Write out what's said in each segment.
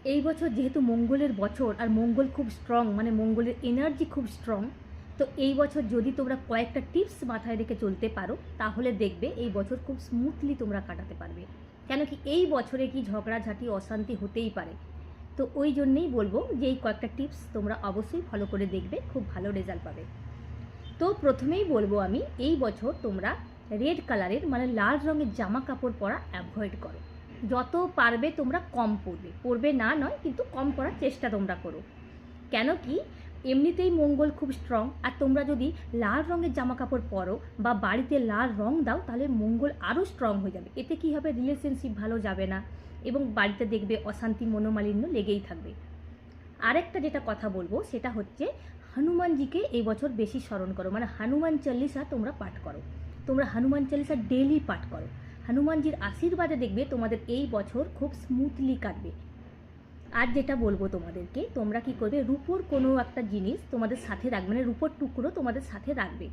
এই বছর যেহেতু মঙ্গলের বছর আর মঙ্গল খুব স্ট্রং, মানে মঙ্গলের এনার্জি খুব স্ট্রং, তো এই বছর যদি তোমরা কয়েকটা টিপস মাথায় রেখে চলতে পারো তাহলে দেখবে এই বছর খুব স্মুথলি তোমরা কাটাতে পারবে। কেন কি এই বছরে কি ঝগড়াঝাটি অশান্তি হতেই পারে, তো ওই জন্যেই বলবো যে এই কয়েকটা টিপস তোমরা অবশ্যই ফলো করে দেখবে, খুব ভালো রেজাল্ট পাবে। তো প্রথমেই বলবো আমি, এই বছর তোমরা রেড কালারের মানে লাল রঙের জামা কাপড় পরা অ্যাভয়েড করো। যত পারবে তোমরা কম পরবে না নয়, কিন্তু কম পরার চেষ্টা তোমরা করো। কেন কি এমনিতেই মঙ্গল খুব স্ট্রং, আর তোমরা যদি লাল রঙের জামা কাপড় পরো বা বাড়িতে লাল রং দাও তাহলে মঙ্গল আরও স্ট্রং হয়ে যাবে। এতে কি হবে, রিলেশনশিপ ভালো যাবে না এবং বাড়িতে দেখবে অশান্তি মনোমালিন্য লেগেই থাকবে। আরেকটা যেটা কথা বলবো সেটা হচ্ছে হনুমানজিকে এই বছর বেশি স্মরণ করো, মানে হনুমান চল্লিশা তোমরা পাঠ করো। তোমরা হনুমান চল্লিশা ডেলি পাঠ করো। হনুমানজির আশীর্বাদে দেখবে তোমাদের এই বছর খুব স্মুথলি কাটবে। আর যেটা বলবো তোমাদেরকে, তোমরা কি করবে, রূপোর কোনো একটা জিনিস তোমাদের সাথে রাখবে, মানে রূপোর টুকরো তোমাদের সাথে রাখবে।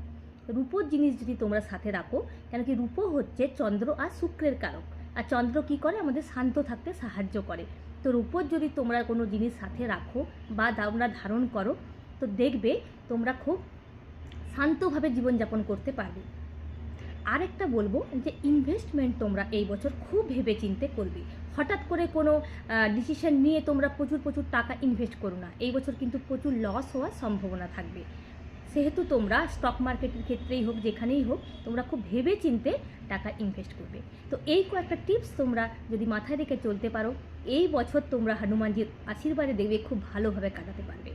রূপোর জিনিস যদি তোমরা সাথে রাখো, কেন কি রূপো হচ্ছে চন্দ্র আর শুক্রের কারক, আর চন্দ্র কি করে, আমাদের শান্ত থাকতে সাহায্য করে। তো রূপোর যদি তোমরা কোনো জিনিস সাথে রাখো বা তোমরা ধারণ করো, তো দেখবে তোমরা খুব শান্তভাবে জীবনযাপন করতে পারবে। আরেকটা বলবো যে ইনভেস্টমেন্ট তোমরা এই বছর খুব ভেবেচিন্তে করবে। হঠাৎ করে কোনো ডিসিশন নিয়ে তোমরা প্রচুর প্রচুর টাকা ইনভেস্ট করো না, এই বছর কিন্তু প্রচুর লস হওয়ার সম্ভাবনা থাকবে। সেহেতু তোমরা স্টক মার্কেটের ক্ষেত্রেই হোক, যেখানেই হোক, তোমরা খুব ভেবেচিন্তে টাকা ইনভেস্ট করবে। তো এই কয়েকটা টিপস তোমরা যদি মাথায় রেখে চলতে পারো, এই বছর তোমরা হনুমানজির আশীর্বাদে দেখবে খুব ভালোভাবে কাটাতে পারবে।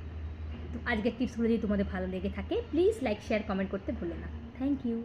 তো আজকের টিপসগুলো যদি তোমাদের ভালো লেগে থাকে, প্লিজ লাইক শেয়ার কমেন্ট করতে ভুলো না। Thank you.